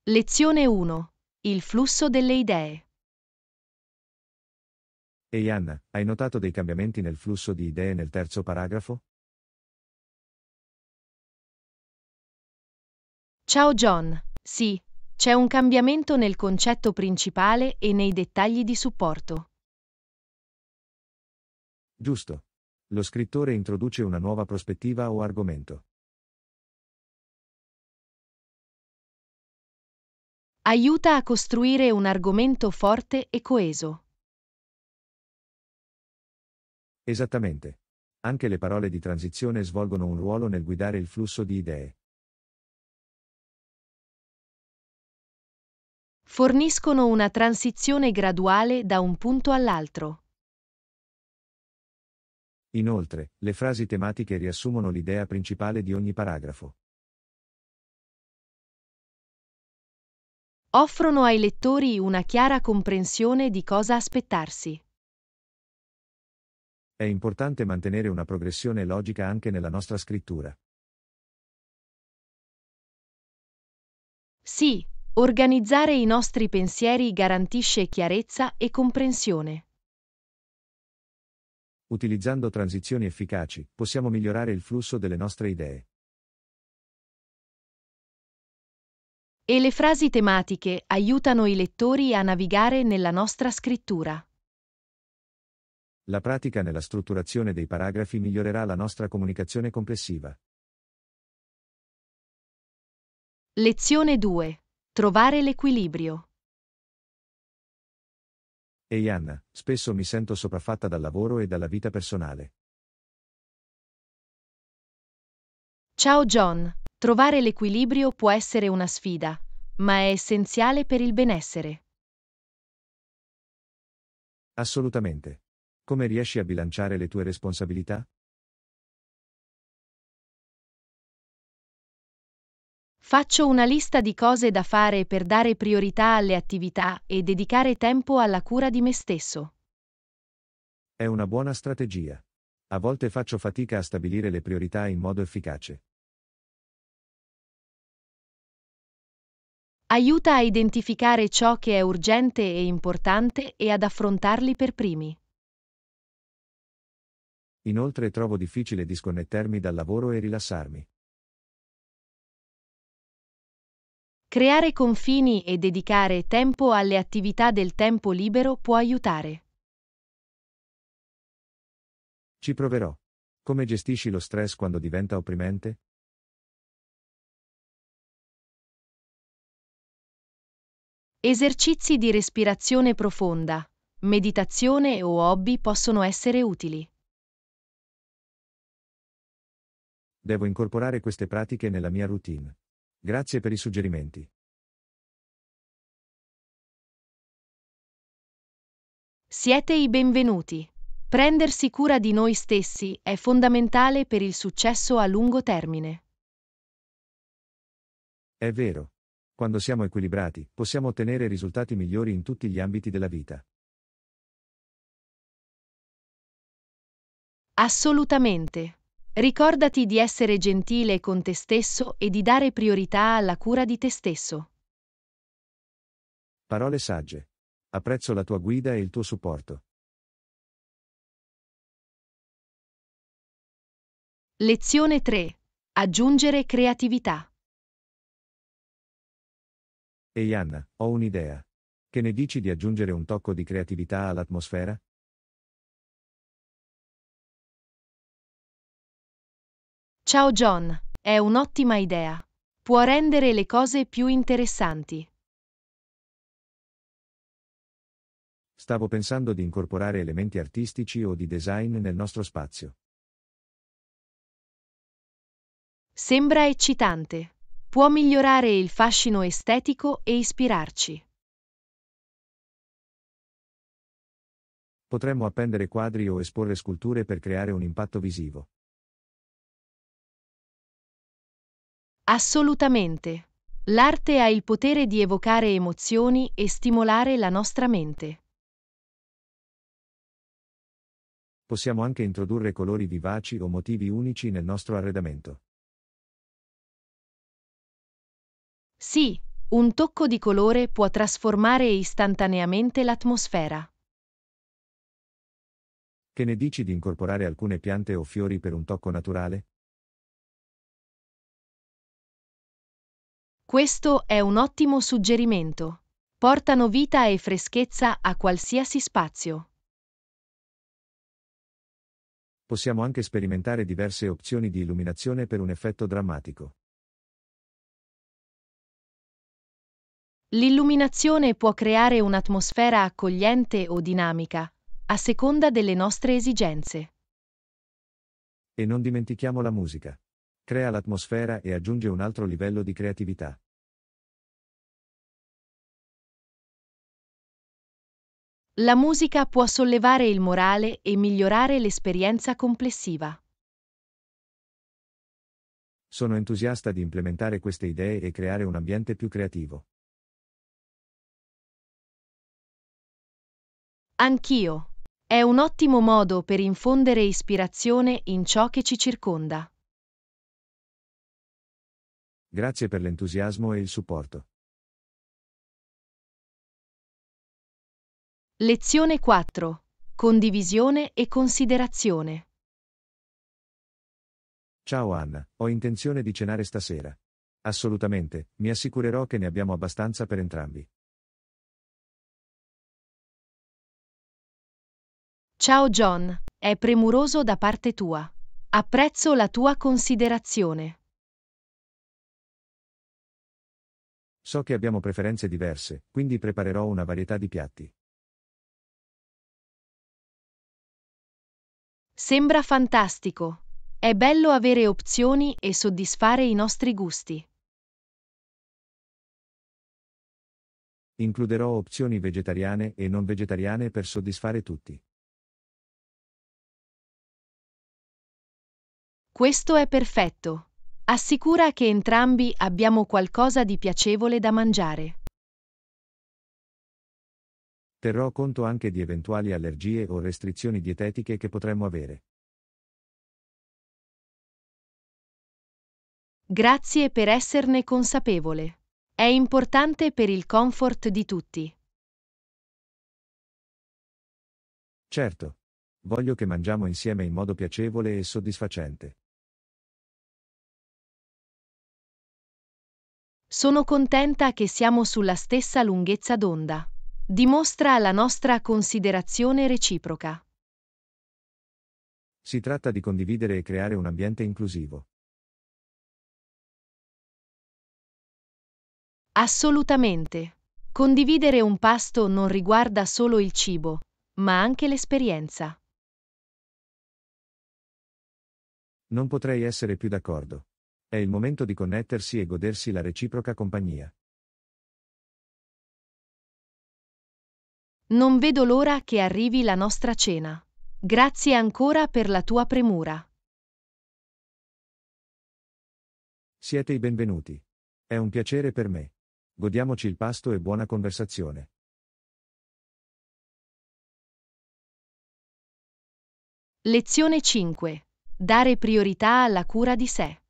Lezione 1. Il flusso delle idee. Ehi Anna, hai notato dei cambiamenti nel flusso di idee nel terzo paragrafo? Ciao John. Sì, c'è un cambiamento nel concetto principale e nei dettagli di supporto. Giusto. Lo scrittore introduce una nuova prospettiva o argomento. Aiuta a costruire un argomento forte e coeso. Esattamente. Anche le parole di transizione svolgono un ruolo nel guidare il flusso di idee. Forniscono una transizione graduale da un punto all'altro. Inoltre, le frasi tematiche riassumono l'idea principale di ogni paragrafo. Offrono ai lettori una chiara comprensione di cosa aspettarsi. È importante mantenere una progressione logica anche nella nostra scrittura. Sì, organizzare i nostri pensieri garantisce chiarezza e comprensione. Utilizzando transizioni efficaci, possiamo migliorare il flusso delle nostre idee. E le frasi tematiche aiutano i lettori a navigare nella nostra scrittura. La pratica nella strutturazione dei paragrafi migliorerà la nostra comunicazione complessiva. Lezione 2. Trovare l'equilibrio. Ehi Anna, spesso mi sento sopraffatta dal lavoro e dalla vita personale. Ciao John. Trovare l'equilibrio può essere una sfida, ma è essenziale per il benessere. Assolutamente. Come riesci a bilanciare le tue responsabilità? Faccio una lista di cose da fare per dare priorità alle attività e dedicare tempo alla cura di me stesso. È una buona strategia. A volte faccio fatica a stabilire le priorità in modo efficace. Aiuta a identificare ciò che è urgente e importante e ad affrontarli per primi. Inoltre trovo difficile disconnettermi dal lavoro e rilassarmi. Creare confini e dedicare tempo alle attività del tempo libero può aiutare. Ci proverò. Come gestisci lo stress quando diventa opprimente? Esercizi di respirazione profonda, meditazione o hobby possono essere utili. Devo incorporare queste pratiche nella mia routine. Grazie per i suggerimenti. Siete i benvenuti. Prendersi cura di noi stessi è fondamentale per il successo a lungo termine. È vero. Quando siamo equilibrati, possiamo ottenere risultati migliori in tutti gli ambiti della vita. Assolutamente. Ricordati di essere gentile con te stesso e di dare priorità alla cura di te stesso. Parole sagge. Apprezzo la tua guida e il tuo supporto. Lezione 3. Aggiungere creatività. Ehi Anna, ho un'idea. Che ne dici di aggiungere un tocco di creatività all'atmosfera? Ciao John, è un'ottima idea. Può rendere le cose più interessanti. Stavo pensando di incorporare elementi artistici o di design nel nostro spazio. Sembra eccitante. Può migliorare il fascino estetico e ispirarci. Potremmo appendere quadri o esporre sculture per creare un impatto visivo. Assolutamente. L'arte ha il potere di evocare emozioni e stimolare la nostra mente. Possiamo anche introdurre colori vivaci o motivi unici nel nostro arredamento. Sì, Un tocco di colore può trasformare istantaneamente l'atmosfera. Che ne dici di incorporare alcune piante o fiori per un tocco naturale? Questo è un ottimo suggerimento. Portano vita e freschezza a qualsiasi spazio. Possiamo anche sperimentare diverse opzioni di illuminazione per un effetto drammatico. L'illuminazione può creare un'atmosfera accogliente o dinamica, a seconda delle nostre esigenze. E non dimentichiamo la musica. Crea l'atmosfera e aggiunge un altro livello di creatività. La musica può sollevare il morale e migliorare l'esperienza complessiva. Sono entusiasta di implementare queste idee e creare un ambiente più creativo. Anch'io. È un ottimo modo per infondere ispirazione in ciò che ci circonda. Grazie per l'entusiasmo e il supporto. Lezione 4. Condivisione e considerazione. Ciao Anna, ho intenzione di cenare stasera. Assolutamente, mi assicurerò che ne abbiamo abbastanza per entrambi. Ciao John, è premuroso da parte tua. Apprezzo la tua considerazione. So che abbiamo preferenze diverse, quindi preparerò una varietà di piatti. Sembra fantastico. È bello avere opzioni e soddisfare i nostri gusti. Includerò opzioni vegetariane e non vegetariane per soddisfare tutti. Questo è perfetto. Assicura che entrambi abbiamo qualcosa di piacevole da mangiare. Terrò conto anche di eventuali allergie o restrizioni dietetiche che potremmo avere. Grazie per esserne consapevole. È importante per il comfort di tutti. Certo. Voglio che mangiamo insieme in modo piacevole e soddisfacente. Sono contenta che siamo sulla stessa lunghezza d'onda. Dimostra la nostra considerazione reciproca. Si tratta di condividere e creare un ambiente inclusivo. Assolutamente. Condividere un pasto non riguarda solo il cibo, ma anche l'esperienza. Non potrei essere più d'accordo. È il momento di connettersi e godersi la reciproca compagnia. Non vedo l'ora che arrivi la nostra cena. Grazie ancora per la tua premura. Siete i benvenuti. È un piacere per me. Godiamoci il pasto e buona conversazione. Lezione 5. Dare priorità alla cura di sé.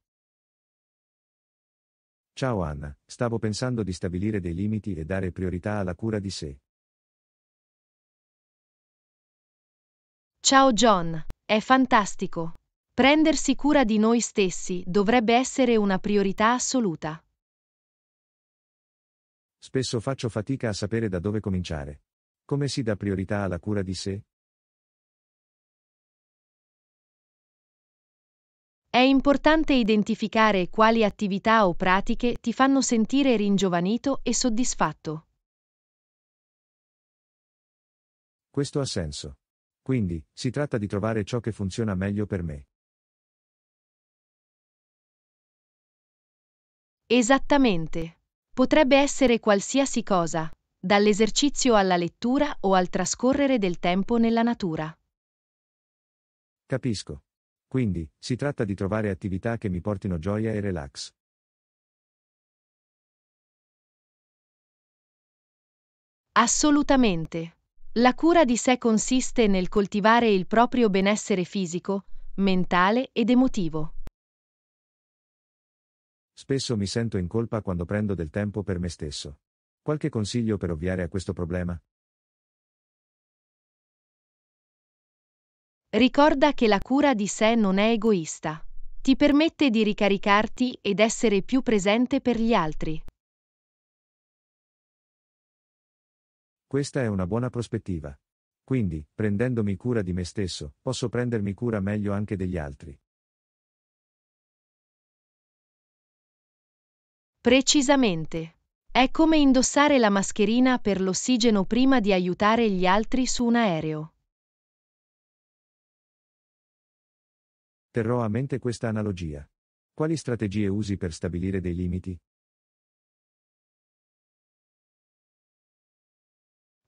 Ciao Anna, stavo pensando di stabilire dei limiti e dare priorità alla cura di sé. Ciao John, è fantastico. Prendersi cura di noi stessi dovrebbe essere una priorità assoluta. Spesso faccio fatica a sapere da dove cominciare. Come si dà priorità alla cura di sé? È importante identificare quali attività o pratiche ti fanno sentire ringiovanito e soddisfatto. Questo ha senso. Quindi, si tratta di trovare ciò che funziona meglio per me. Esattamente. Potrebbe essere qualsiasi cosa, dall'esercizio alla lettura o al trascorrere del tempo nella natura. Capisco. Quindi, si tratta di trovare attività che mi portino gioia e relax. Assolutamente. La cura di sé consiste nel coltivare il proprio benessere fisico, mentale ed emotivo. Spesso mi sento in colpa quando prendo del tempo per me stesso. Qualche consiglio per ovviare a questo problema? Ricorda che la cura di sé non è egoista. Ti permette di ricaricarti ed essere più presente per gli altri. Questa è una buona prospettiva. Quindi, prendendomi cura di me stesso, posso prendermi cura meglio anche degli altri. Precisamente. È come indossare la mascherina per l'ossigeno prima di aiutare gli altri su un aereo. Terrò a mente questa analogia. Quali strategie usi per stabilire dei limiti?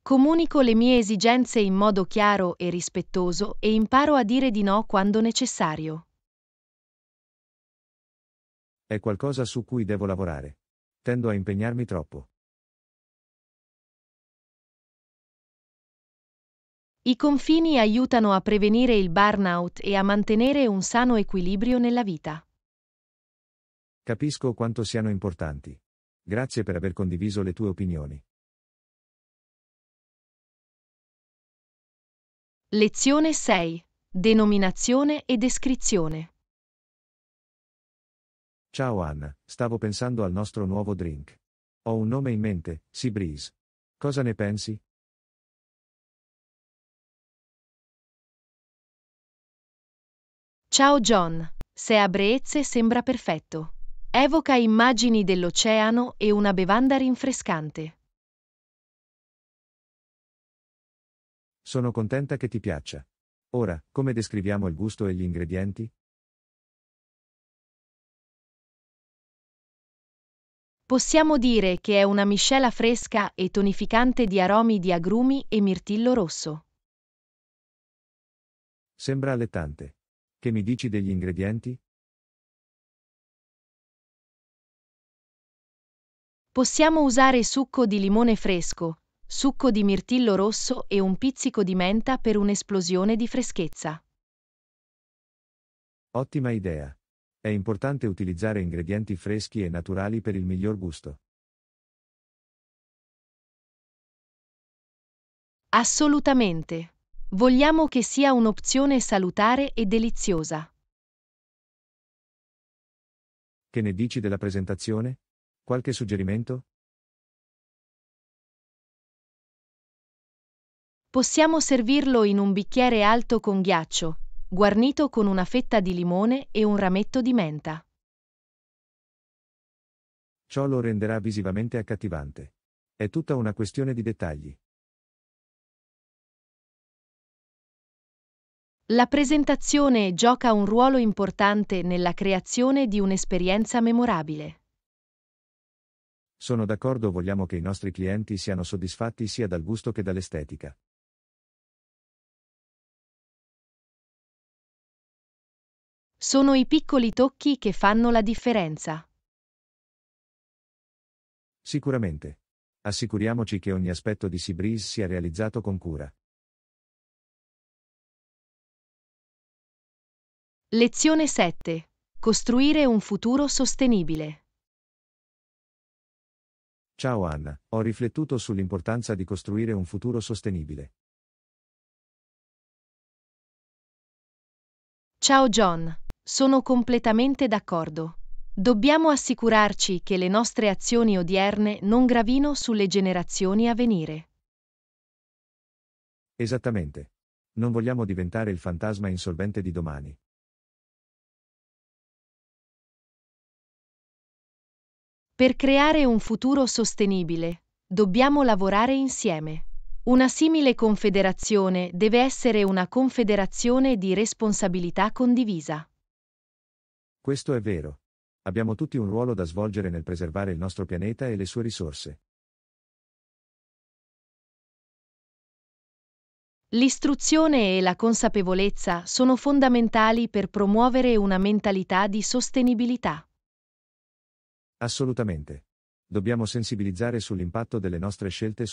Comunico le mie esigenze in modo chiaro e rispettoso e imparo a dire di no quando necessario. È qualcosa su cui devo lavorare. Tendo a impegnarmi troppo. I confini aiutano a prevenire il burnout e a mantenere un sano equilibrio nella vita. Capisco quanto siano importanti. Grazie per aver condiviso le tue opinioni. Lezione 6. Denominazione e descrizione. Ciao Anna, stavo pensando al nostro nuovo drink. Ho un nome in mente, Sea Breeze. Cosa ne pensi? Ciao John, se a Breezze sembra perfetto. Evoca immagini dell'oceano e una bevanda rinfrescante. Sono contenta che ti piaccia. Ora, come descriviamo il gusto e gli ingredienti? Possiamo dire che è una miscela fresca e tonificante di aromi di agrumi e mirtillo rosso. Sembra allettante. Che mi dici degli ingredienti? Possiamo usare succo di limone fresco, succo di mirtillo rosso e un pizzico di menta per un'esplosione di freschezza. Ottima idea. È importante utilizzare ingredienti freschi e naturali per il miglior gusto. Assolutamente. Vogliamo che sia un'opzione salutare e deliziosa. Che ne dici della presentazione? Qualche suggerimento? Possiamo servirlo in un bicchiere alto con ghiaccio, guarnito con una fetta di limone e un rametto di menta. Ciò lo renderà visivamente accattivante. È tutta una questione di dettagli. La presentazione gioca un ruolo importante nella creazione di un'esperienza memorabile. Sono d'accordo, vogliamo che i nostri clienti siano soddisfatti sia dal gusto che dall'estetica. Sono i piccoli tocchi che fanno la differenza. Sicuramente. Assicuriamoci che ogni aspetto di Sea Breeze sia realizzato con cura. Lezione 7. Costruire un futuro sostenibile. Ciao Anna, ho riflettuto sull'importanza di costruire un futuro sostenibile. Ciao John, sono completamente d'accordo. Dobbiamo assicurarci che le nostre azioni odierne non gravino sulle generazioni a venire. Esattamente. Non vogliamo diventare il fantasma insolvente di domani. Per creare un futuro sostenibile, dobbiamo lavorare insieme. Una simile confederazione deve essere una confederazione di responsabilità condivisa. Questo è vero. Abbiamo tutti un ruolo da svolgere nel preservare il nostro pianeta e le sue risorse. L'istruzione e la consapevolezza sono fondamentali per promuovere una mentalità di sostenibilità. Assolutamente. Dobbiamo sensibilizzare sull'impatto delle nostre scelte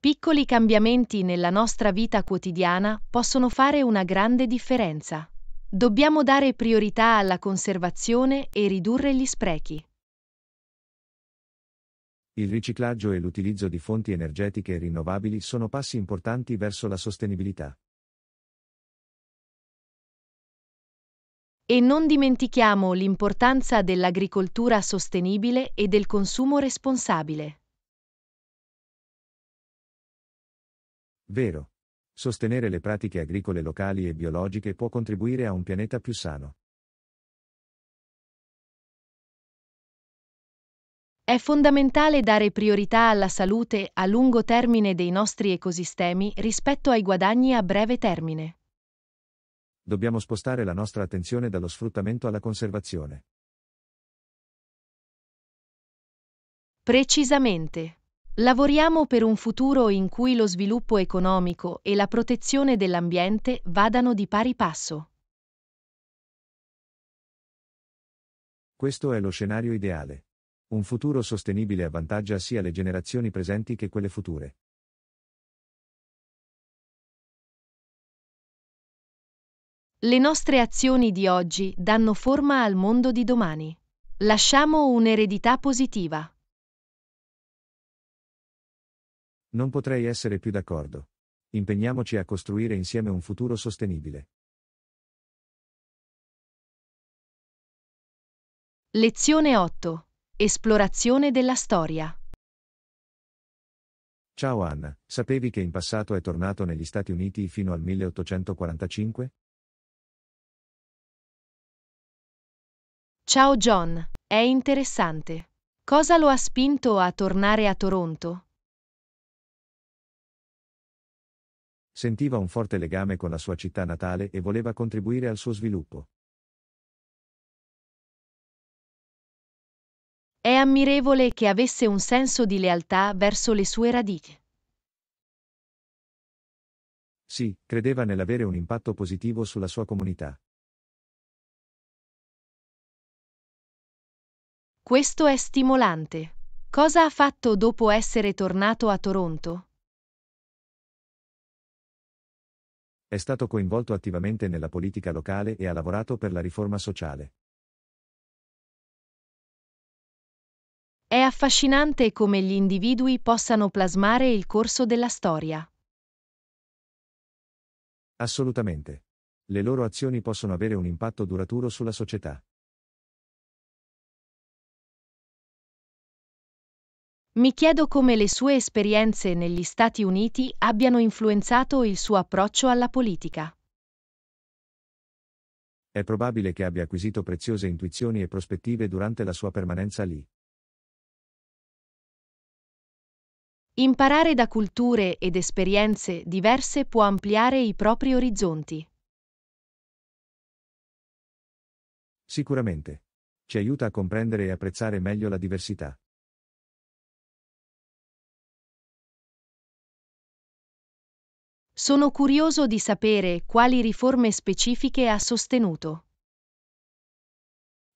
Piccoli cambiamenti nella nostra vita quotidiana possono fare una grande differenza. Dobbiamo dare priorità alla conservazione e ridurre gli sprechi. Il riciclaggio e l'utilizzo di fonti energetiche rinnovabili sono passi importanti verso la sostenibilità. E non dimentichiamo l'importanza dell'agricoltura sostenibile e del consumo responsabile. Vero. Sostenere le pratiche agricole locali e biologiche può contribuire a un pianeta più sano. È fondamentale dare priorità alla salute a lungo termine dei nostri ecosistemi rispetto ai guadagni a breve termine. Dobbiamo spostare la nostra attenzione dallo sfruttamento alla conservazione. Precisamente. Lavoriamo per un futuro in cui lo sviluppo economico e la protezione dell'ambiente vadano di pari passo. Questo è lo scenario ideale. Un futuro sostenibile avvantaggia sia le generazioni presenti che quelle future. Le nostre azioni di oggi danno forma al mondo di domani. Lasciamo un'eredità positiva. Non potrei essere più d'accordo. Impegniamoci a costruire insieme un futuro sostenibile. Lezione 8. Esplorazione della storia. Ciao Anna, sapevi che in passato è tornato negli Stati Uniti fino al 1845? Ciao John, è interessante. Cosa lo ha spinto a tornare a Toronto? Sentiva un forte legame con la sua città natale e voleva contribuire al suo sviluppo. È ammirevole che avesse un senso di lealtà verso le sue radici. Sì, credeva nell'avere un impatto positivo sulla sua comunità. Questo è stimolante. Cosa ha fatto dopo essere tornato a Toronto? È stato coinvolto attivamente nella politica locale e ha lavorato per la riforma sociale. È affascinante come gli individui possano plasmare il corso della storia. Assolutamente. Le loro azioni possono avere un impatto duraturo sulla società. Mi chiedo come le sue esperienze negli Stati Uniti abbiano influenzato il suo approccio alla politica. È probabile che abbia acquisito preziose intuizioni e prospettive durante la sua permanenza lì. Imparare da culture ed esperienze diverse può ampliare i propri orizzonti. Sicuramente. Ci aiuta a comprendere e apprezzare meglio la diversità. Sono curioso di sapere quali riforme specifiche ha sostenuto.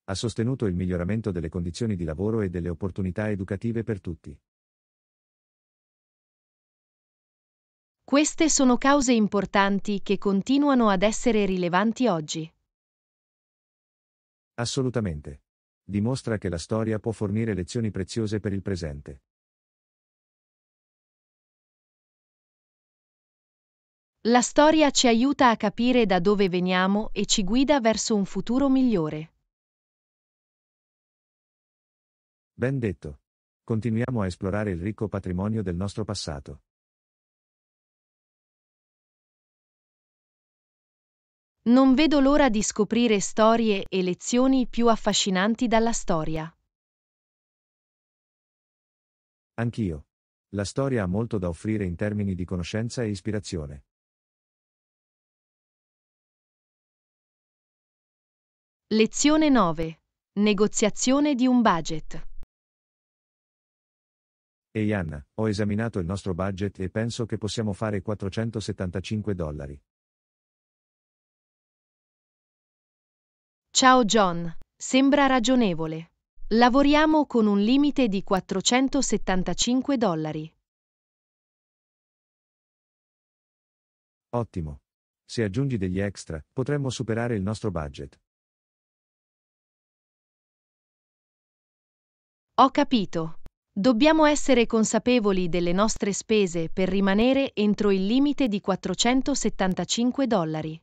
Ha sostenuto il miglioramento delle condizioni di lavoro e delle opportunità educative per tutti. Queste sono cause importanti che continuano ad essere rilevanti oggi. Assolutamente. Dimostra che la storia può fornire lezioni preziose per il presente. La storia ci aiuta a capire da dove veniamo e ci guida verso un futuro migliore. Ben detto. Continuiamo a esplorare il ricco patrimonio del nostro passato. Non vedo l'ora di scoprire storie e lezioni più affascinanti dalla storia. Anch'io. La storia ha molto da offrire in termini di conoscenza e ispirazione. Lezione 9. Negoziazione di un budget. Ehi Anna, ho esaminato il nostro budget e penso che possiamo fare $475. Ciao John, sembra ragionevole. Lavoriamo con un limite di $475. Ottimo. Se aggiungi degli extra, potremmo superare il nostro budget. Ho capito. Dobbiamo essere consapevoli delle nostre spese per rimanere entro il limite di $475.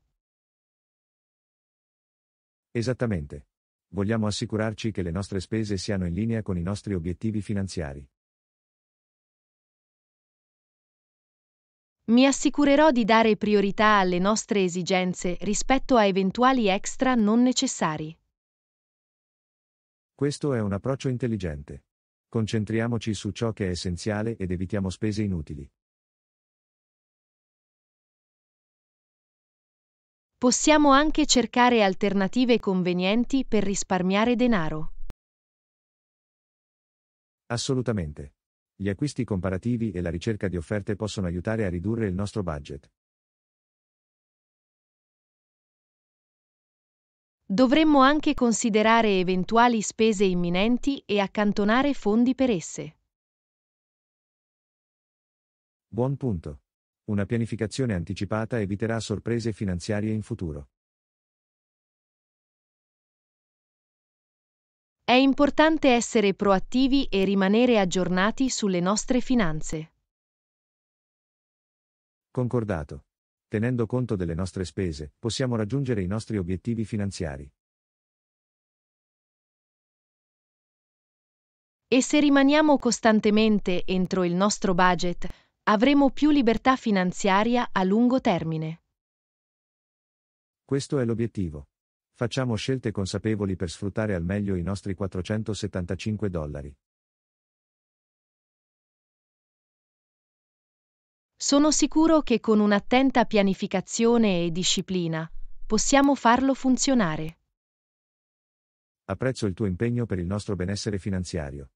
Esattamente. Vogliamo assicurarci che le nostre spese siano in linea con i nostri obiettivi finanziari. Mi assicurerò di dare priorità alle nostre esigenze rispetto a eventuali extra non necessari. Questo è un approccio intelligente. Concentriamoci su ciò che è essenziale ed evitiamo spese inutili. Possiamo anche cercare alternative convenienti per risparmiare denaro. Assolutamente. Gli acquisti comparativi e la ricerca di offerte possono aiutare a ridurre il nostro budget. Dovremmo anche considerare eventuali spese imminenti e accantonare fondi per esse. Buon punto. Una pianificazione anticipata eviterà sorprese finanziarie in futuro. È importante essere proattivi e rimanere aggiornati sulle nostre finanze. Concordato. Tenendo conto delle nostre spese, possiamo raggiungere i nostri obiettivi finanziari. E se rimaniamo costantemente entro il nostro budget, avremo più libertà finanziaria a lungo termine. Questo è l'obiettivo. Facciamo scelte consapevoli per sfruttare al meglio i nostri $475. Sono sicuro che con un'attenta pianificazione e disciplina possiamo farlo funzionare. Apprezzo il tuo impegno per il nostro benessere finanziario.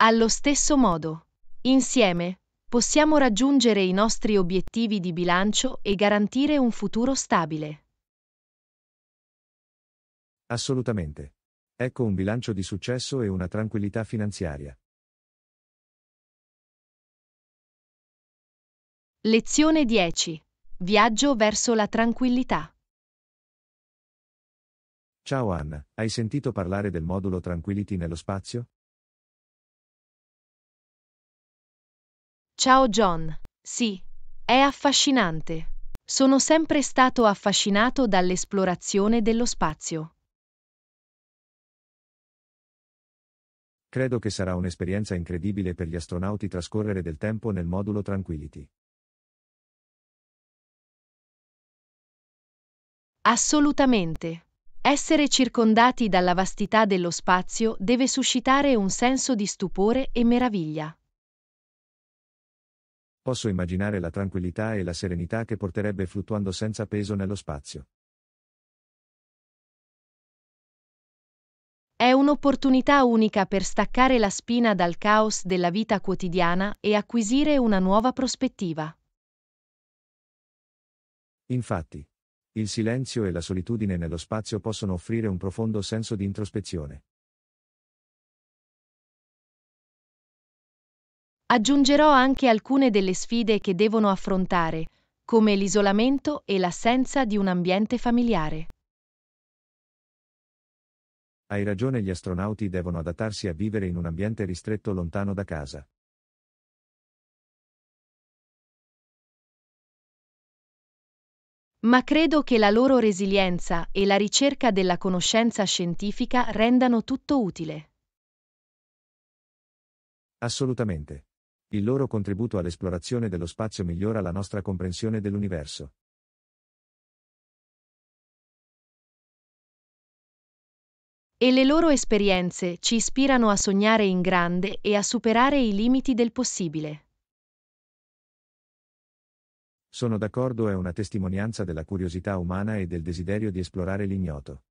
Allo stesso modo, insieme, possiamo raggiungere i nostri obiettivi di bilancio e garantire un futuro stabile. Assolutamente. Ecco un bilancio di successo e una tranquillità finanziaria. Lezione 10. Viaggio verso la tranquillità. Ciao Anna, hai sentito parlare del modulo Tranquility nello spazio? Ciao John. Sì, è affascinante. Sono sempre stato affascinato dall'esplorazione dello spazio. Credo che sarà un'esperienza incredibile per gli astronauti trascorrere del tempo nel modulo Tranquility. Assolutamente. Essere circondati dalla vastità dello spazio deve suscitare un senso di stupore e meraviglia. Posso immaginare la tranquillità e la serenità che porterebbe fluttuando senza peso nello spazio. È un'opportunità unica per staccare la spina dal caos della vita quotidiana e acquisire una nuova prospettiva. Infatti, il silenzio e la solitudine nello spazio possono offrire un profondo senso di introspezione. Aggiungerò anche alcune delle sfide che devono affrontare, come l'isolamento e l'assenza di un ambiente familiare. Hai ragione, gli astronauti devono adattarsi a vivere in un ambiente ristretto lontano da casa. Ma credo che la loro resilienza e la ricerca della conoscenza scientifica rendano tutto utile. Assolutamente. Il loro contributo all'esplorazione dello spazio migliora la nostra comprensione dell'universo. E le loro esperienze ci ispirano a sognare in grande e a superare i limiti del possibile. Sono d'accordo, è una testimonianza della curiosità umana e del desiderio di esplorare l'ignoto.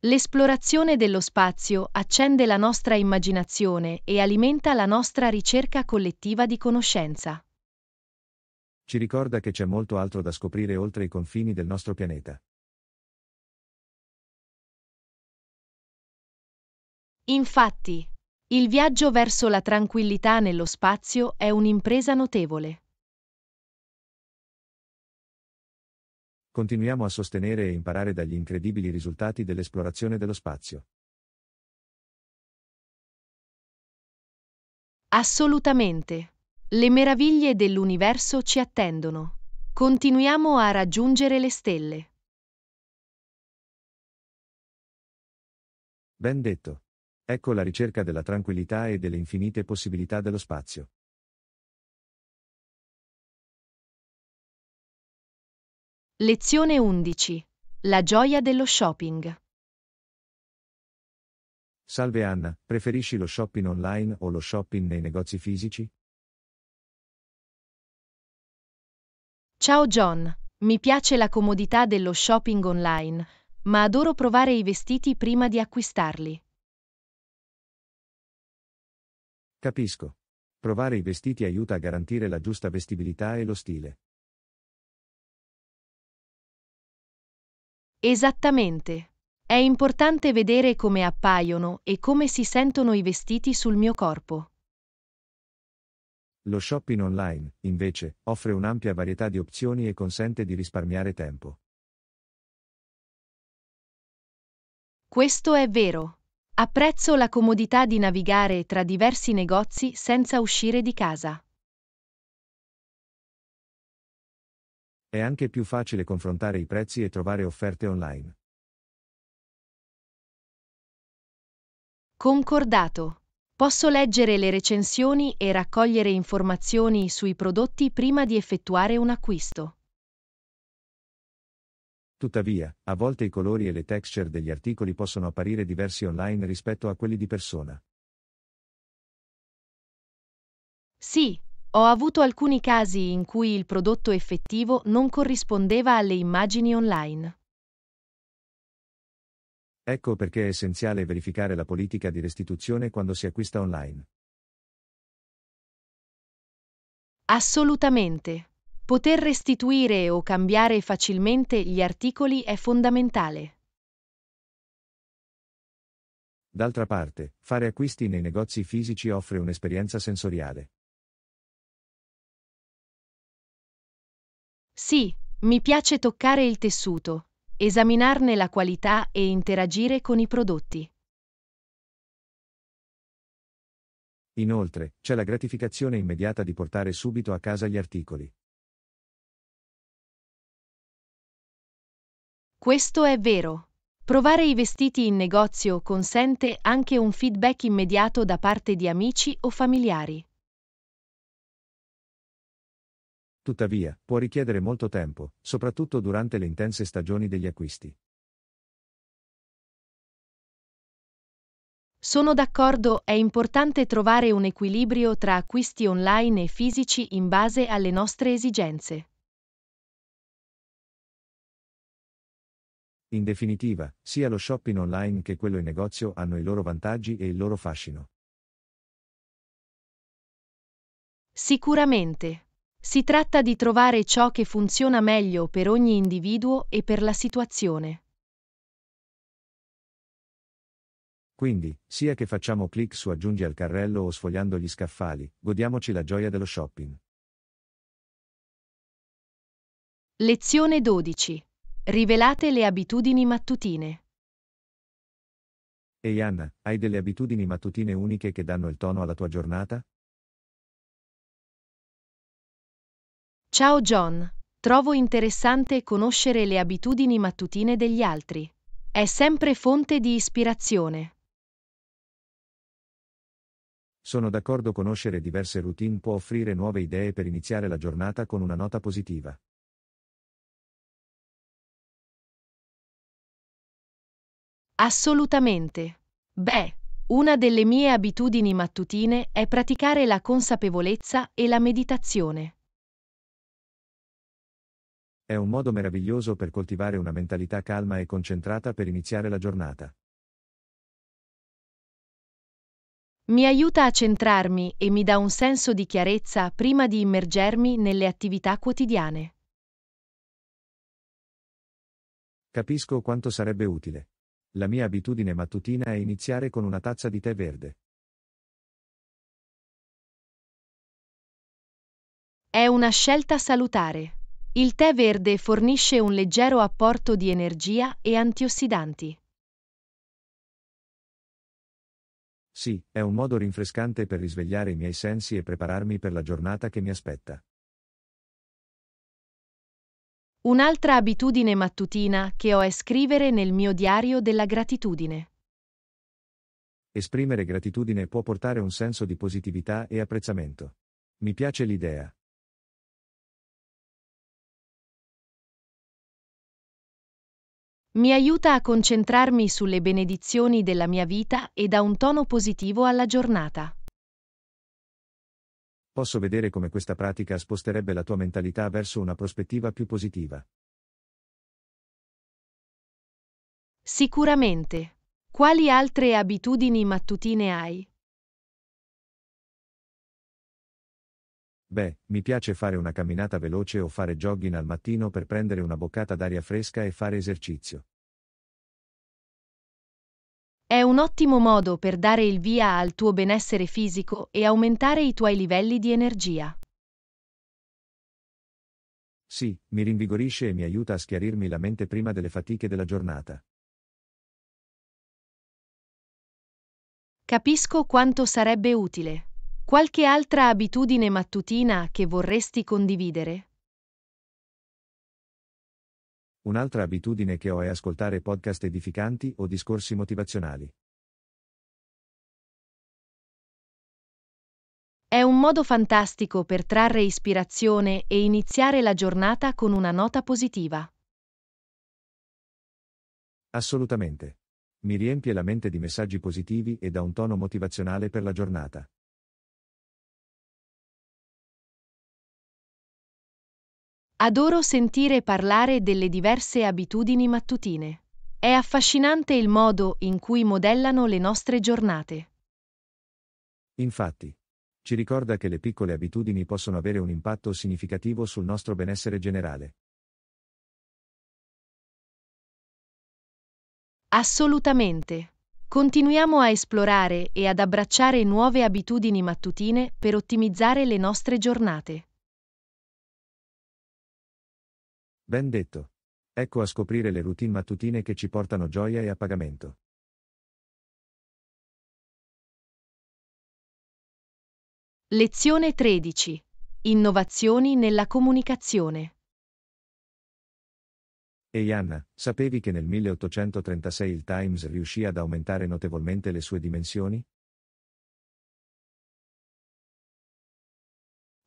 L'esplorazione dello spazio accende la nostra immaginazione e alimenta la nostra ricerca collettiva di conoscenza. Ci ricorda che c'è molto altro da scoprire oltre i confini del nostro pianeta. Infatti, il viaggio verso la tranquillità nello spazio è un'impresa notevole. Continuiamo a sostenere e imparare dagli incredibili risultati dell'esplorazione dello spazio. Assolutamente. Le meraviglie dell'universo ci attendono. Continuiamo a raggiungere le stelle. Ben detto. Ecco la ricerca della tranquillità e delle infinite possibilità dello spazio. Lezione 11. La gioia dello shopping. Salve Anna, preferisci lo shopping online o lo shopping nei negozi fisici? Ciao John, mi piace la comodità dello shopping online, ma adoro provare i vestiti prima di acquistarli. Capisco. Provare i vestiti aiuta a garantire la giusta vestibilità e lo stile. Esattamente. È importante vedere come appaiono e come si sentono i vestiti sul mio corpo. Lo shopping online, invece, offre un'ampia varietà di opzioni e consente di risparmiare tempo. Questo è vero. Apprezzo la comodità di navigare tra diversi negozi senza uscire di casa. È anche più facile confrontare i prezzi e trovare offerte online. Concordato. Posso leggere le recensioni e raccogliere informazioni sui prodotti prima di effettuare un acquisto. Tuttavia, a volte i colori e le texture degli articoli possono apparire diversi online rispetto a quelli di persona. Sì, ho avuto alcuni casi in cui il prodotto effettivo non corrispondeva alle immagini online. Ecco perché è essenziale verificare la politica di restituzione quando si acquista online. Assolutamente. Poter restituire o cambiare facilmente gli articoli è fondamentale. D'altra parte, fare acquisti nei negozi fisici offre un'esperienza sensoriale. Sì, mi piace toccare il tessuto, esaminarne la qualità e interagire con i prodotti. Inoltre, c'è la gratificazione immediata di portare subito a casa gli articoli. Questo è vero. Provare i vestiti in negozio consente anche un feedback immediato da parte di amici o familiari. Tuttavia, può richiedere molto tempo, soprattutto durante le intense stagioni degli acquisti. Sono d'accordo, è importante trovare un equilibrio tra acquisti online e fisici in base alle nostre esigenze. In definitiva, sia lo shopping online che quello in negozio hanno i loro vantaggi e il loro fascino. Sicuramente. Si tratta di trovare ciò che funziona meglio per ogni individuo e per la situazione. Quindi, sia che facciamo clic su aggiungi al carrello o sfogliando gli scaffali, godiamoci la gioia dello shopping. Lezione 12. Rivelate le abitudini mattutine. Ehi Anna, hai delle abitudini mattutine uniche che danno il tono alla tua giornata? Ciao John, trovo interessante conoscere le abitudini mattutine degli altri. È sempre fonte di ispirazione. Sono d'accordo, conoscere diverse routine può offrire nuove idee per iniziare la giornata con una nota positiva. Assolutamente. Beh, una delle mie abitudini mattutine è praticare la consapevolezza e la meditazione. È un modo meraviglioso per coltivare una mentalità calma e concentrata per iniziare la giornata. Mi aiuta a centrarmi e mi dà un senso di chiarezza prima di immergermi nelle attività quotidiane. Capisco quanto sarebbe utile. La mia abitudine mattutina è iniziare con una tazza di tè verde. È una scelta salutare. Il tè verde fornisce un leggero apporto di energia e antiossidanti. Sì, è un modo rinfrescante per risvegliare i miei sensi e prepararmi per la giornata che mi aspetta. Un'altra abitudine mattutina che ho è scrivere nel mio diario della gratitudine. Esprimere gratitudine può portare un senso di positività e apprezzamento. Mi piace l'idea. Mi aiuta a concentrarmi sulle benedizioni della mia vita e dà un tono positivo alla giornata. Posso vedere come questa pratica sposterebbe la tua mentalità verso una prospettiva più positiva. Sicuramente. Quali altre abitudini mattutine hai? Beh, mi piace fare una camminata veloce o fare jogging al mattino per prendere una boccata d'aria fresca e fare esercizio. È un ottimo modo per dare il via al tuo benessere fisico e aumentare i tuoi livelli di energia. Sì, mi rinvigorisce e mi aiuta a schiarirmi la mente prima delle fatiche della giornata. Capisco quanto sarebbe utile. Qualche altra abitudine mattutina che vorresti condividere? Un'altra abitudine che ho è ascoltare podcast edificanti o discorsi motivazionali. È un modo fantastico per trarre ispirazione e iniziare la giornata con una nota positiva. Assolutamente. Mi riempie la mente di messaggi positivi e dà un tono motivazionale per la giornata. Adoro sentire parlare delle diverse abitudini mattutine. È affascinante il modo in cui modellano le nostre giornate. Infatti, ci ricorda che le piccole abitudini possono avere un impatto significativo sul nostro benessere generale. Assolutamente. Continuiamo a esplorare e ad abbracciare nuove abitudini mattutine per ottimizzare le nostre giornate. Ben detto. Ecco a scoprire le routine mattutine che ci portano gioia e appagamento. Lezione 13. Innovazioni nella comunicazione. Ehi Anna, sapevi che nel 1836 il Times riuscì ad aumentare notevolmente le sue dimensioni?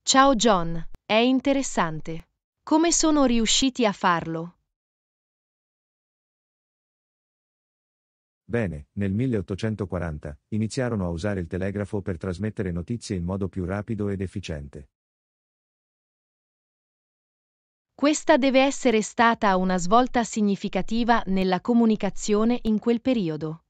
Ciao John, è interessante. Come sono riusciti a farlo? Bene, nel 1840, iniziarono a usare il telegrafo per trasmettere notizie in modo più rapido ed efficiente. Questa deve essere stata una svolta significativa nella comunicazione in quel periodo.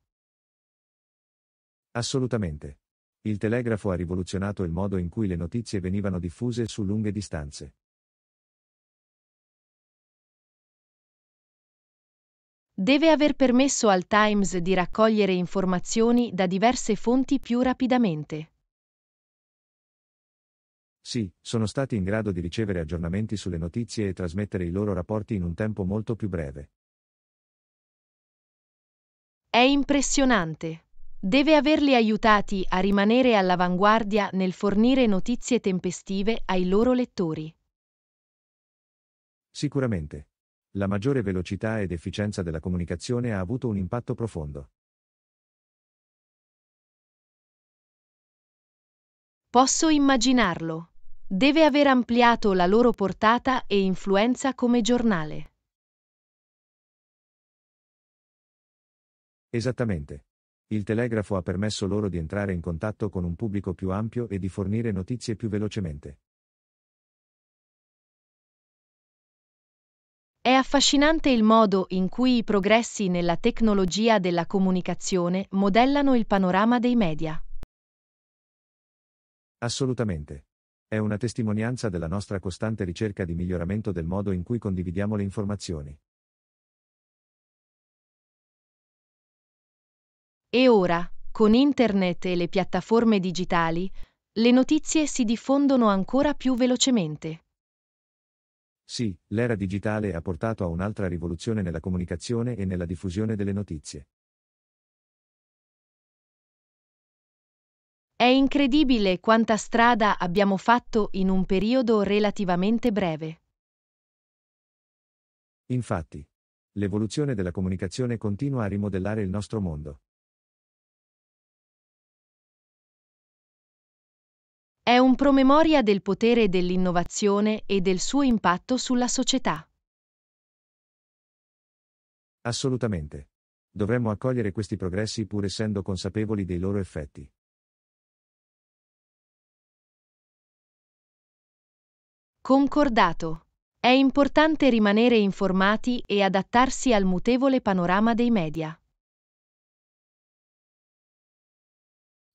Assolutamente. Il telegrafo ha rivoluzionato il modo in cui le notizie venivano diffuse su lunghe distanze. Deve aver permesso al Times di raccogliere informazioni da diverse fonti più rapidamente. Sì, sono stati in grado di ricevere aggiornamenti sulle notizie e trasmettere i loro rapporti in un tempo molto più breve. È impressionante. Deve averli aiutati a rimanere all'avanguardia nel fornire notizie tempestive ai loro lettori. Sicuramente. La maggiore velocità ed efficienza della comunicazione ha avuto un impatto profondo. Posso immaginarlo. Deve aver ampliato la loro portata e influenza come giornale. Esattamente. Il telegrafo ha permesso loro di entrare in contatto con un pubblico più ampio e di fornire notizie più velocemente. È affascinante il modo in cui i progressi nella tecnologia della comunicazione modellano il panorama dei media. Assolutamente. È una testimonianza della nostra costante ricerca di miglioramento del modo in cui condividiamo le informazioni. E ora, con internet e le piattaforme digitali, le notizie si diffondono ancora più velocemente. Sì, l'era digitale ha portato a un'altra rivoluzione nella comunicazione e nella diffusione delle notizie. È incredibile quanta strada abbiamo fatto in un periodo relativamente breve. Infatti, l'evoluzione della comunicazione continua a rimodellare il nostro mondo. È un promemoria del potere dell'innovazione e del suo impatto sulla società. Assolutamente. Dovremmo accogliere questi progressi pur essendo consapevoli dei loro effetti. Concordato. È importante rimanere informati e adattarsi al mutevole panorama dei media.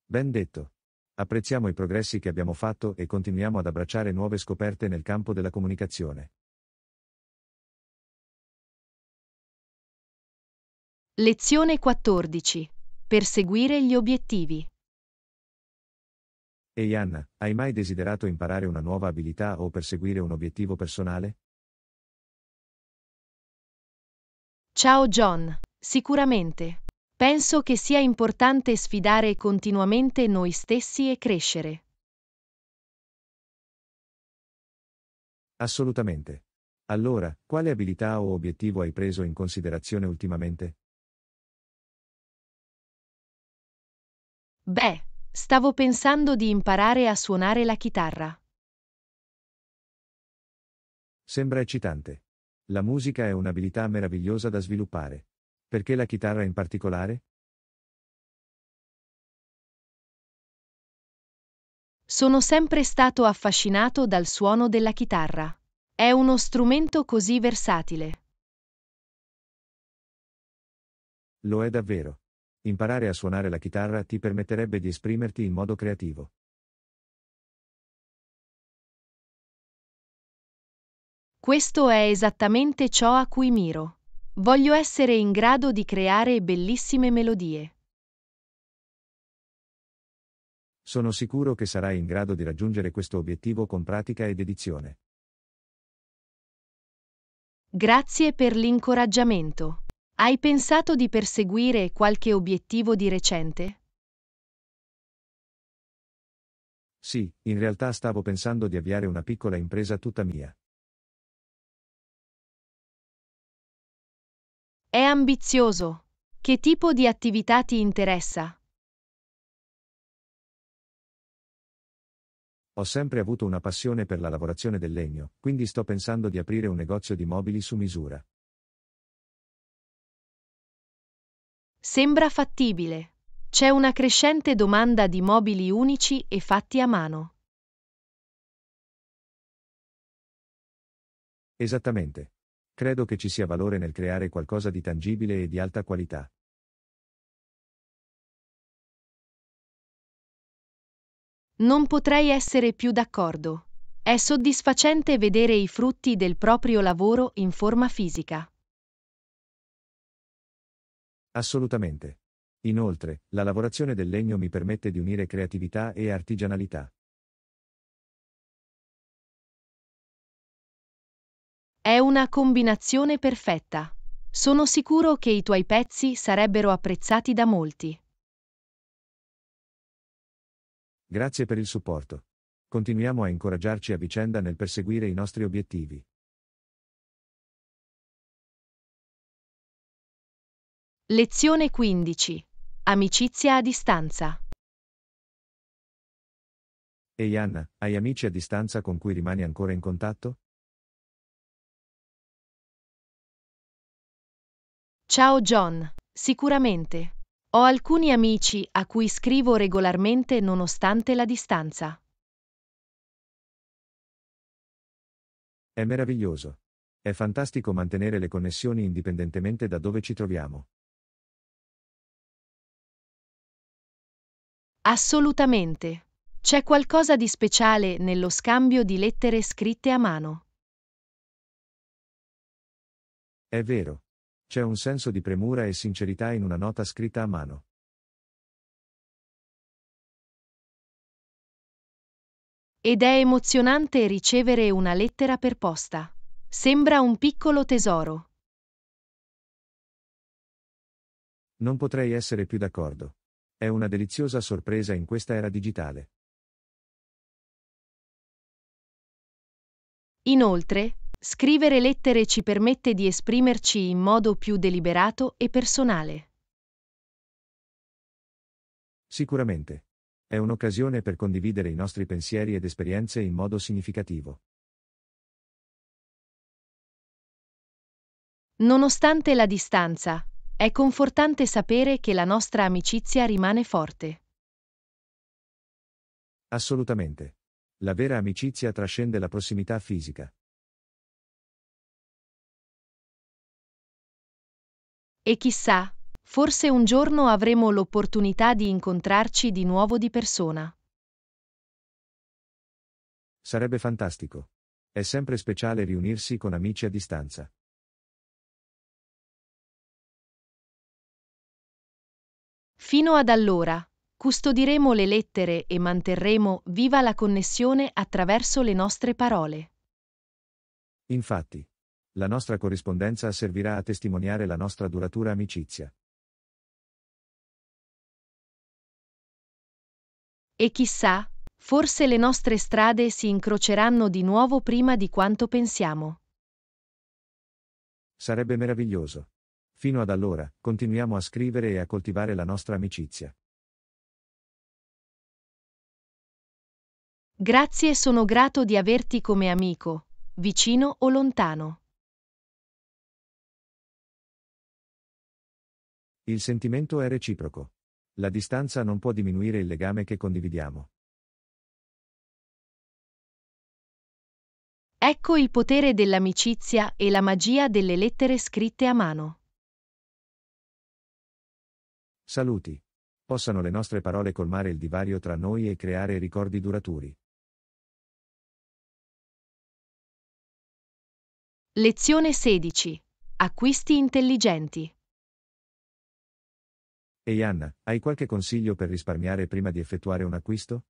Ben detto. Apprezziamo i progressi che abbiamo fatto e continuiamo ad abbracciare nuove scoperte nel campo della comunicazione. Lezione 14. Perseguire gli obiettivi. Ehi Anna, hai mai desiderato imparare una nuova abilità o perseguire un obiettivo personale? Ciao John, sicuramente. Penso che sia importante sfidare continuamente noi stessi e crescere. Assolutamente. Allora, quale abilità o obiettivo hai preso in considerazione ultimamente? Beh, stavo pensando di imparare a suonare la chitarra. Sembra eccitante. La musica è un'abilità meravigliosa da sviluppare. Perché la chitarra in particolare? Sono sempre stato affascinato dal suono della chitarra. È uno strumento così versatile. Lo è davvero. Imparare a suonare la chitarra ti permetterebbe di esprimerti in modo creativo. Questo è esattamente ciò a cui miro. Voglio essere in grado di creare bellissime melodie. Sono sicuro che sarai in grado di raggiungere questo obiettivo con pratica e dedizione. Grazie per l'incoraggiamento. Hai pensato di perseguire qualche obiettivo di recente? Sì, in realtà stavo pensando di avviare una piccola impresa tutta mia. È ambizioso. Che tipo di attività ti interessa? Ho sempre avuto una passione per la lavorazione del legno, quindi sto pensando di aprire un negozio di mobili su misura. Sembra fattibile. C'è una crescente domanda di mobili unici e fatti a mano. Esattamente. Credo che ci sia valore nel creare qualcosa di tangibile e di alta qualità. Non potrei essere più d'accordo. È soddisfacente vedere i frutti del proprio lavoro in forma fisica. Assolutamente. Inoltre, la lavorazione del legno mi permette di unire creatività e artigianalità. È una combinazione perfetta. Sono sicuro che i tuoi pezzi sarebbero apprezzati da molti. Grazie per il supporto. Continuiamo a incoraggiarci a vicenda nel perseguire i nostri obiettivi. Lezione 15. Amicizia a distanza. Ehi Anna, hai amici a distanza con cui rimani ancora in contatto? Ciao John, sicuramente. Ho alcuni amici a cui scrivo regolarmente nonostante la distanza. È meraviglioso. È fantastico mantenere le connessioni indipendentemente da dove ci troviamo. Assolutamente. C'è qualcosa di speciale nello scambio di lettere scritte a mano. È vero. C'è un senso di premura e sincerità in una nota scritta a mano. Ed è emozionante ricevere una lettera per posta. Sembra un piccolo tesoro. Non potrei essere più d'accordo. È una deliziosa sorpresa in questa era digitale. Inoltre, scrivere lettere ci permette di esprimerci in modo più deliberato e personale. Sicuramente. È un'occasione per condividere i nostri pensieri ed esperienze in modo significativo. Nonostante la distanza, è confortante sapere che la nostra amicizia rimane forte. Assolutamente. La vera amicizia trascende la prossimità fisica. E chissà, forse un giorno avremo l'opportunità di incontrarci di nuovo di persona. Sarebbe fantastico. È sempre speciale riunirsi con amici a distanza. Fino ad allora, custodiremo le lettere e manterremo viva la connessione attraverso le nostre parole. Infatti, la nostra corrispondenza servirà a testimoniare la nostra duratura amicizia. E chissà, forse le nostre strade si incroceranno di nuovo prima di quanto pensiamo. Sarebbe meraviglioso. Fino ad allora, continuiamo a scrivere e a coltivare la nostra amicizia. Grazie, sono grato di averti come amico, vicino o lontano. Il sentimento è reciproco. La distanza non può diminuire il legame che condividiamo. Ecco il potere dell'amicizia e la magia delle lettere scritte a mano. Saluti. Possano le nostre parole colmare il divario tra noi e creare ricordi duraturi. Lezione 16. Acquisti intelligenti. Ehi Anna, hai qualche consiglio per risparmiare prima di effettuare un acquisto?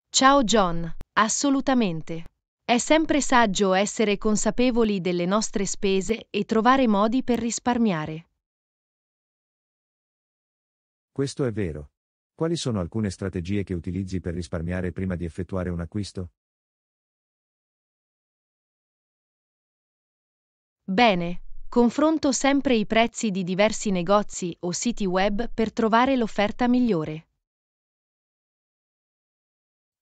Ciao John, assolutamente. È sempre saggio essere consapevoli delle nostre spese e trovare modi per risparmiare. Questo è vero. Quali sono alcune strategie che utilizzi per risparmiare prima di effettuare un acquisto? Bene, confronto sempre i prezzi di diversi negozi o siti web per trovare l'offerta migliore.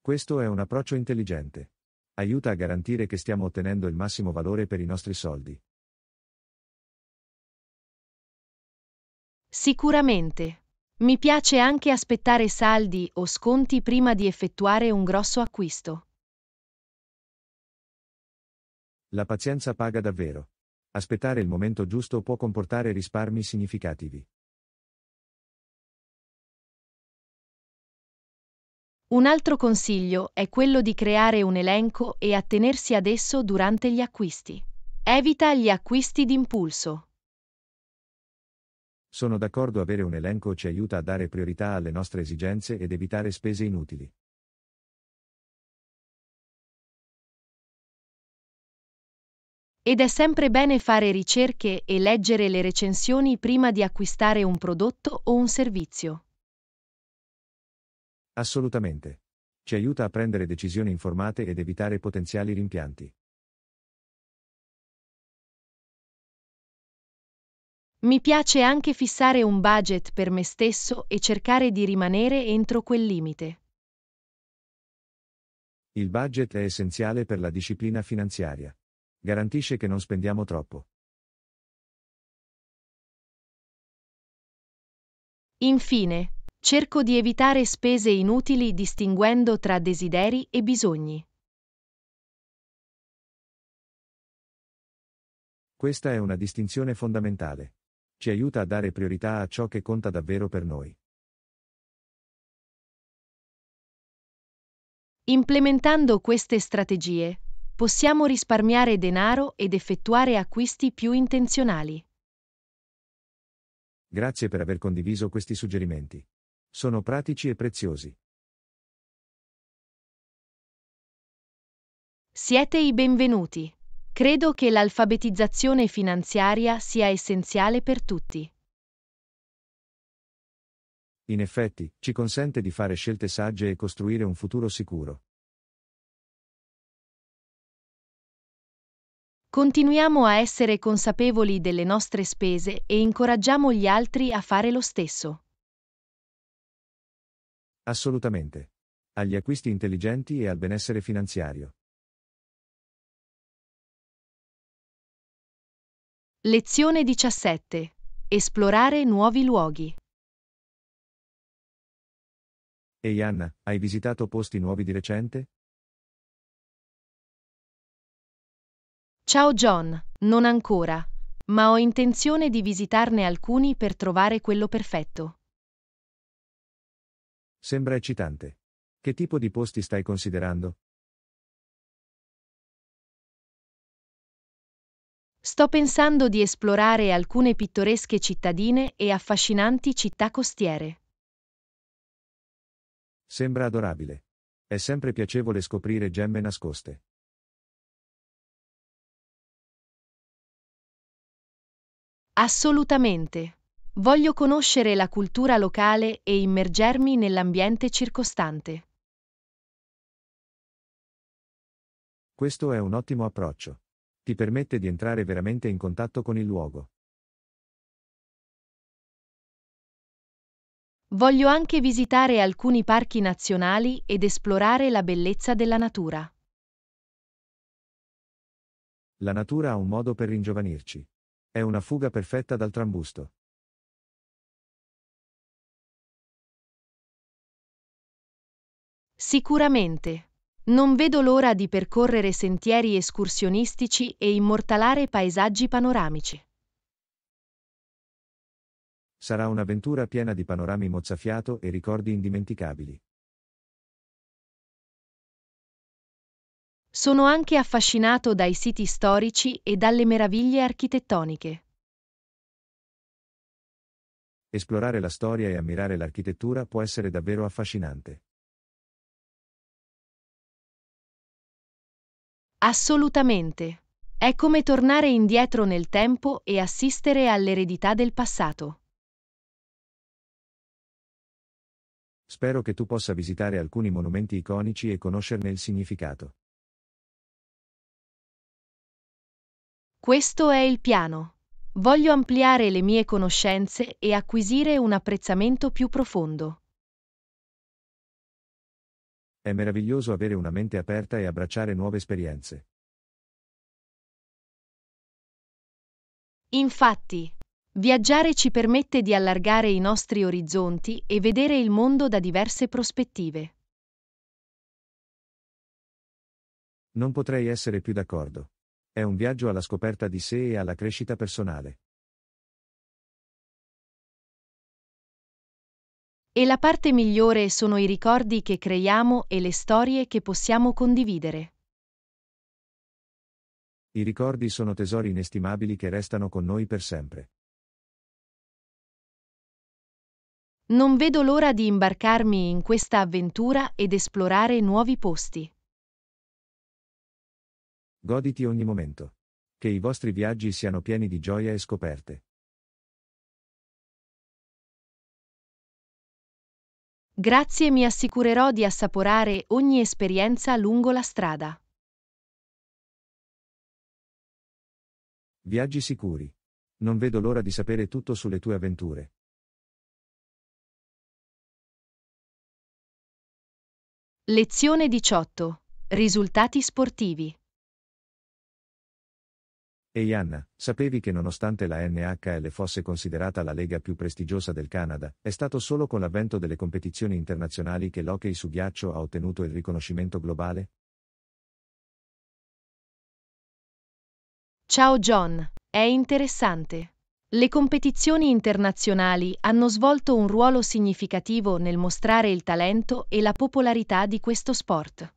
Questo è un approccio intelligente. Aiuta a garantire che stiamo ottenendo il massimo valore per i nostri soldi. Sicuramente. Mi piace anche aspettare saldi o sconti prima di effettuare un grosso acquisto. La pazienza paga davvero. Aspettare il momento giusto può comportare risparmi significativi. Un altro consiglio è quello di creare un elenco e attenersi ad esso durante gli acquisti. Evita gli acquisti d'impulso. Sono d'accordo, avere un elenco ci aiuta a dare priorità alle nostre esigenze ed evitare spese inutili. Ed è sempre bene fare ricerche e leggere le recensioni prima di acquistare un prodotto o un servizio. Assolutamente. Ci aiuta a prendere decisioni informate ed evitare potenziali rimpianti. Mi piace anche fissare un budget per me stesso e cercare di rimanere entro quel limite. Il budget è essenziale per la disciplina finanziaria. Garantisce che non spendiamo troppo. Infine, cerco di evitare spese inutili distinguendo tra desideri e bisogni. Questa è una distinzione fondamentale. Ci aiuta a dare priorità a ciò che conta davvero per noi. Implementando queste strategie, possiamo risparmiare denaro ed effettuare acquisti più intenzionali. Grazie per aver condiviso questi suggerimenti. Sono pratici e preziosi. Siete i benvenuti. Credo che l'alfabetizzazione finanziaria sia essenziale per tutti. In effetti, ci consente di fare scelte sagge e costruire un futuro sicuro. Continuiamo a essere consapevoli delle nostre spese e incoraggiamo gli altri a fare lo stesso. Assolutamente. Agli acquisti intelligenti e al benessere finanziario. Lezione 17. Esplorare nuovi luoghi. Ehi Anna, hai visitato posti nuovi di recente? Ciao John, non ancora, ma ho intenzione di visitarne alcuni per trovare quello perfetto. Sembra eccitante. Che tipo di posti stai considerando? Sto pensando di esplorare alcune pittoresche cittadine e affascinanti città costiere. Sembra adorabile. È sempre piacevole scoprire gemme nascoste. Assolutamente. Voglio conoscere la cultura locale e immergermi nell'ambiente circostante. Questo è un ottimo approccio. Ti permette di entrare veramente in contatto con il luogo. Voglio anche visitare alcuni parchi nazionali ed esplorare la bellezza della natura. La natura ha un modo per ringiovanirci. È una fuga perfetta dal trambusto. Sicuramente. Non vedo l'ora di percorrere sentieri escursionistici e immortalare paesaggi panoramici. Sarà un'avventura piena di panorami mozzafiato e ricordi indimenticabili. Sono anche affascinato dai siti storici e dalle meraviglie architettoniche. Esplorare la storia e ammirare l'architettura può essere davvero affascinante. Assolutamente. È come tornare indietro nel tempo e assistere all'eredità del passato. Spero che tu possa visitare alcuni monumenti iconici e conoscerne il significato. Questo è il piano. Voglio ampliare le mie conoscenze e acquisire un apprezzamento più profondo. È meraviglioso avere una mente aperta e abbracciare nuove esperienze. Infatti, viaggiare ci permette di allargare i nostri orizzonti e vedere il mondo da diverse prospettive. Non potrei essere più d'accordo. È un viaggio alla scoperta di sé e alla crescita personale. E la parte migliore sono i ricordi che creiamo e le storie che possiamo condividere. I ricordi sono tesori inestimabili che restano con noi per sempre. Non vedo l'ora di imbarcarmi in questa avventura ed esplorare nuovi posti. Goditi ogni momento. Che i vostri viaggi siano pieni di gioia e scoperte. Grazie, mi assicurerò di assaporare ogni esperienza lungo la strada. Viaggi sicuri. Non vedo l'ora di sapere tutto sulle tue avventure. Lezione 18. Risultati sportivi. Ehi Anna, sapevi che nonostante la NHL fosse considerata la lega più prestigiosa del Canada, è stato solo con l'avvento delle competizioni internazionali che l'hockey su ghiaccio ha ottenuto il riconoscimento globale? Ciao John, è interessante. Le competizioni internazionali hanno svolto un ruolo significativo nel mostrare il talento e la popolarità di questo sport.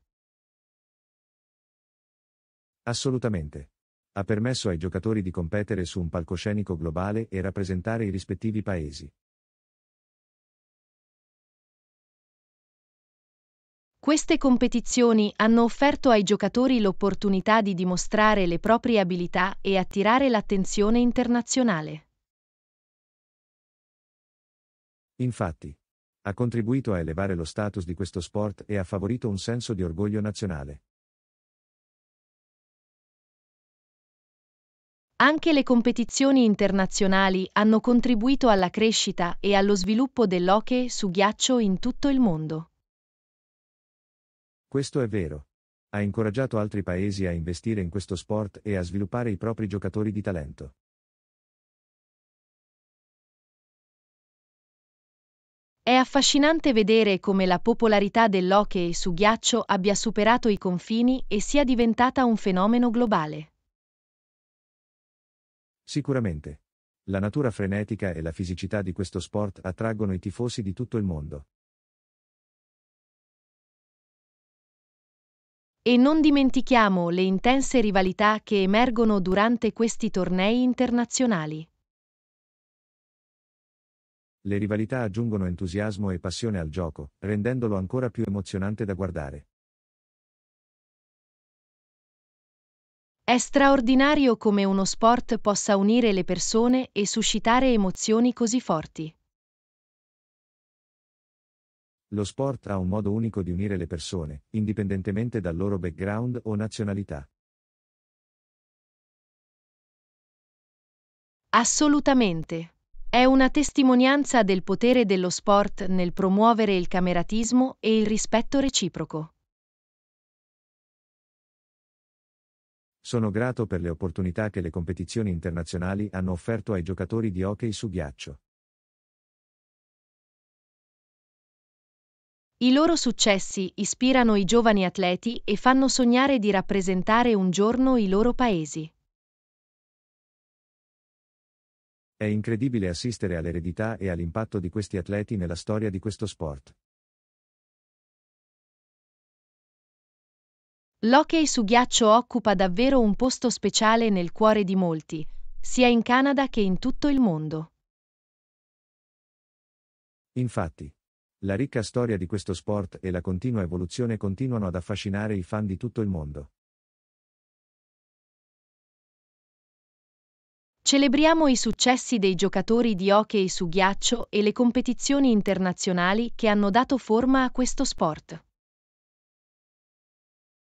Assolutamente. Ha permesso ai giocatori di competere su un palcoscenico globale e rappresentare i rispettivi paesi. Queste competizioni hanno offerto ai giocatori l'opportunità di dimostrare le proprie abilità e attirare l'attenzione internazionale. Infatti, ha contribuito a elevare lo status di questo sport e ha favorito un senso di orgoglio nazionale. Anche le competizioni internazionali hanno contribuito alla crescita e allo sviluppo dell'hockey su ghiaccio in tutto il mondo. Questo è vero. Ha incoraggiato altri paesi a investire in questo sport e a sviluppare i propri giocatori di talento. È affascinante vedere come la popolarità dell'hockey su ghiaccio abbia superato i confini e sia diventata un fenomeno globale. Sicuramente. La natura frenetica e la fisicità di questo sport attraggono i tifosi di tutto il mondo. E non dimentichiamo le intense rivalità che emergono durante questi tornei internazionali. Le rivalità aggiungono entusiasmo e passione al gioco, rendendolo ancora più emozionante da guardare. È straordinario come uno sport possa unire le persone e suscitare emozioni così forti. Lo sport ha un modo unico di unire le persone, indipendentemente dal loro background o nazionalità. Assolutamente. È una testimonianza del potere dello sport nel promuovere il cameratismo e il rispetto reciproco. Sono grato per le opportunità che le competizioni internazionali hanno offerto ai giocatori di hockey su ghiaccio. I loro successi ispirano i giovani atleti e fanno sognare di rappresentare un giorno i loro paesi. È incredibile assistere all'eredità e all'impatto di questi atleti nella storia di questo sport. L'hockey su ghiaccio occupa davvero un posto speciale nel cuore di molti, sia in Canada che in tutto il mondo. Infatti, la ricca storia di questo sport e la continua evoluzione continuano ad affascinare i fan di tutto il mondo. Celebriamo i successi dei giocatori di hockey su ghiaccio e le competizioni internazionali che hanno dato forma a questo sport.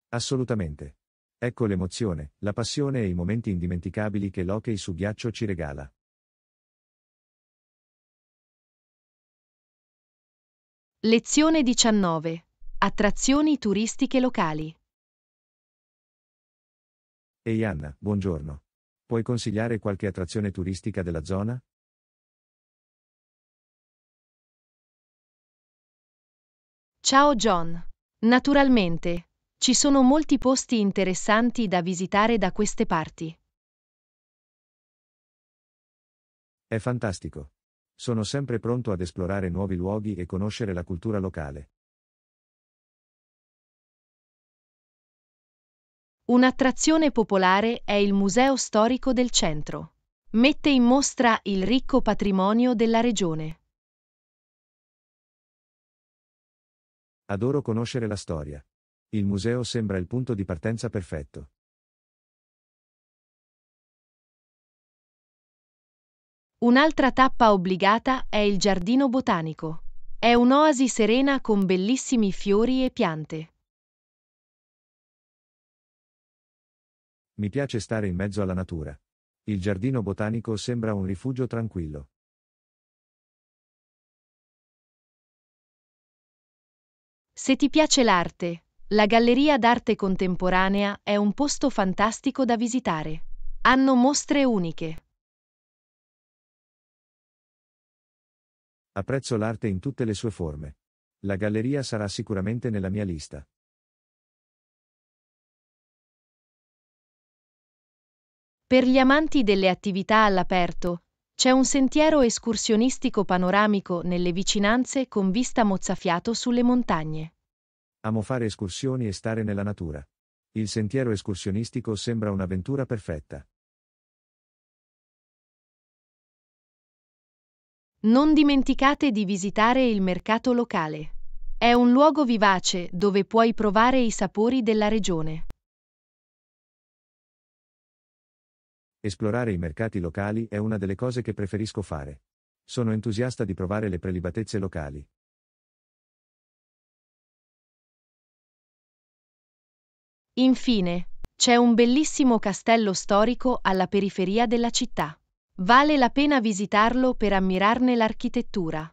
Assolutamente. Ecco l'emozione, la passione e i momenti indimenticabili che l'hockey su ghiaccio ci regala. Lezione 19. Attrazioni turistiche locali. Ehi Anna, buongiorno. Puoi consigliare qualche attrazione turistica della zona? Ciao John. Naturalmente, ci sono molti posti interessanti da visitare da queste parti. È fantastico. Sono sempre pronto ad esplorare nuovi luoghi e conoscere la cultura locale. Un'attrazione popolare è il Museo Storico del Centro. Mette in mostra il ricco patrimonio della regione. Adoro conoscere la storia. Il museo sembra il punto di partenza perfetto. Un'altra tappa obbligata è il Giardino Botanico. È un'oasi serena con bellissimi fiori e piante. Mi piace stare in mezzo alla natura. Il giardino botanico sembra un rifugio tranquillo. Se ti piace l'arte, la Galleria d'Arte Contemporanea è un posto fantastico da visitare. Hanno mostre uniche. Apprezzo l'arte in tutte le sue forme. La galleria sarà sicuramente nella mia lista. Per gli amanti delle attività all'aperto, c'è un sentiero escursionistico panoramico nelle vicinanze con vista mozzafiato sulle montagne. Amo fare escursioni e stare nella natura. Il sentiero escursionistico sembra un'avventura perfetta. Non dimenticate di visitare il mercato locale. È un luogo vivace dove puoi provare i sapori della regione. Esplorare i mercati locali è una delle cose che preferisco fare. Sono entusiasta di provare le prelibatezze locali. Infine, c'è un bellissimo castello storico alla periferia della città. Vale la pena visitarlo per ammirarne l'architettura.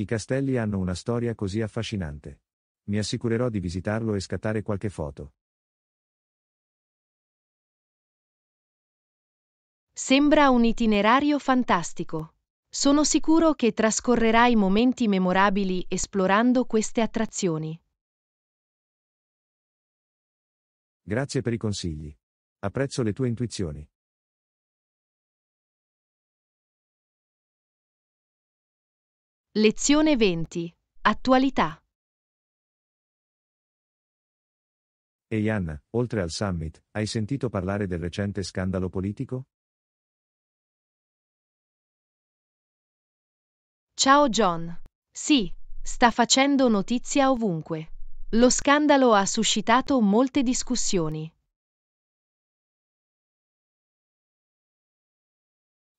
I castelli hanno una storia così affascinante. Mi assicurerò di visitarlo e scattare qualche foto. Sembra un itinerario fantastico. Sono sicuro che trascorrerai momenti memorabili esplorando queste attrazioni. Grazie per i consigli. Apprezzo le tue intuizioni. Lezione 20. Attualità. Ehi Anna, oltre al summit, hai sentito parlare del recente scandalo politico? Ciao John. Sì, sta facendo notizia ovunque. Lo scandalo ha suscitato molte discussioni.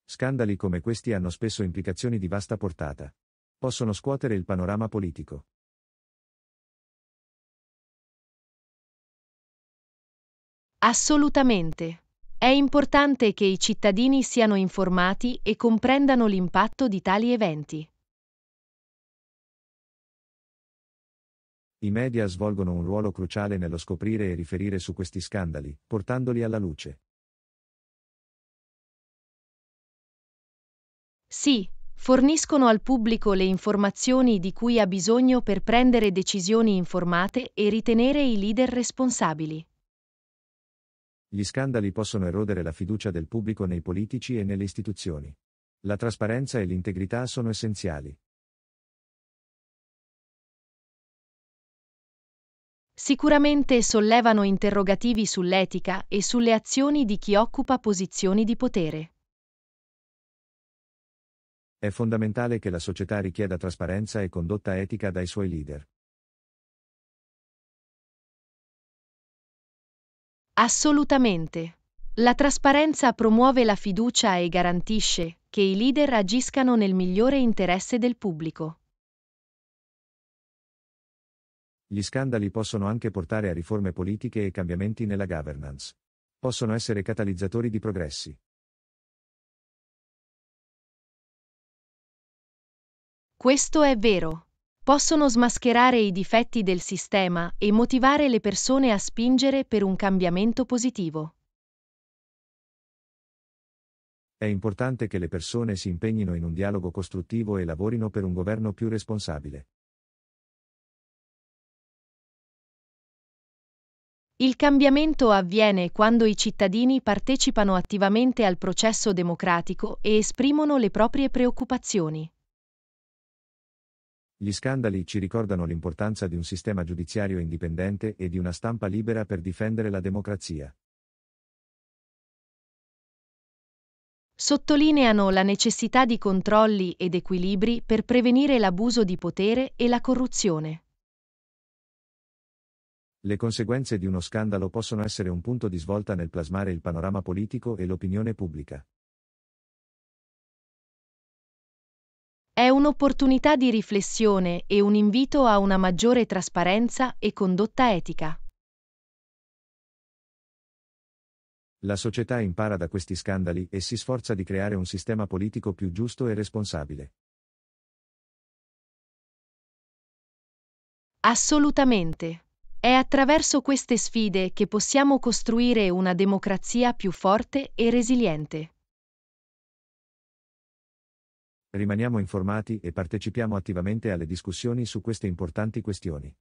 Scandali come questi hanno spesso implicazioni di vasta portata. Possono scuotere il panorama politico. Assolutamente. È importante che i cittadini siano informati e comprendano l'impatto di tali eventi. I media svolgono un ruolo cruciale nello scoprire e riferire su questi scandali, portandoli alla luce. Sì, forniscono al pubblico le informazioni di cui ha bisogno per prendere decisioni informate e ritenere i leader responsabili. Gli scandali possono erodere la fiducia del pubblico nei politici e nelle istituzioni. La trasparenza e l'integrità sono essenziali. Sicuramente sollevano interrogativi sull'etica e sulle azioni di chi occupa posizioni di potere. È fondamentale che la società richieda trasparenza e condotta etica dai suoi leader. Assolutamente. La trasparenza promuove la fiducia e garantisce che i leader agiscano nel migliore interesse del pubblico. Gli scandali possono anche portare a riforme politiche e cambiamenti nella governance. Possono essere catalizzatori di progressi. Questo è vero. Possono smascherare i difetti del sistema e motivare le persone a spingere per un cambiamento positivo. È importante che le persone si impegnino in un dialogo costruttivo e lavorino per un governo più responsabile. Il cambiamento avviene quando i cittadini partecipano attivamente al processo democratico e esprimono le proprie preoccupazioni. Gli scandali ci ricordano l'importanza di un sistema giudiziario indipendente e di una stampa libera per difendere la democrazia. Sottolineano la necessità di controlli ed equilibri per prevenire l'abuso di potere e la corruzione. Le conseguenze di uno scandalo possono essere un punto di svolta nel plasmare il panorama politico e l'opinione pubblica. È un'opportunità di riflessione e un invito a una maggiore trasparenza e condotta etica. La società impara da questi scandali e si sforza di creare un sistema politico più giusto e responsabile. Assolutamente. È attraverso queste sfide che possiamo costruire una democrazia più forte e resiliente. Rimaniamo informati e partecipiamo attivamente alle discussioni su queste importanti questioni.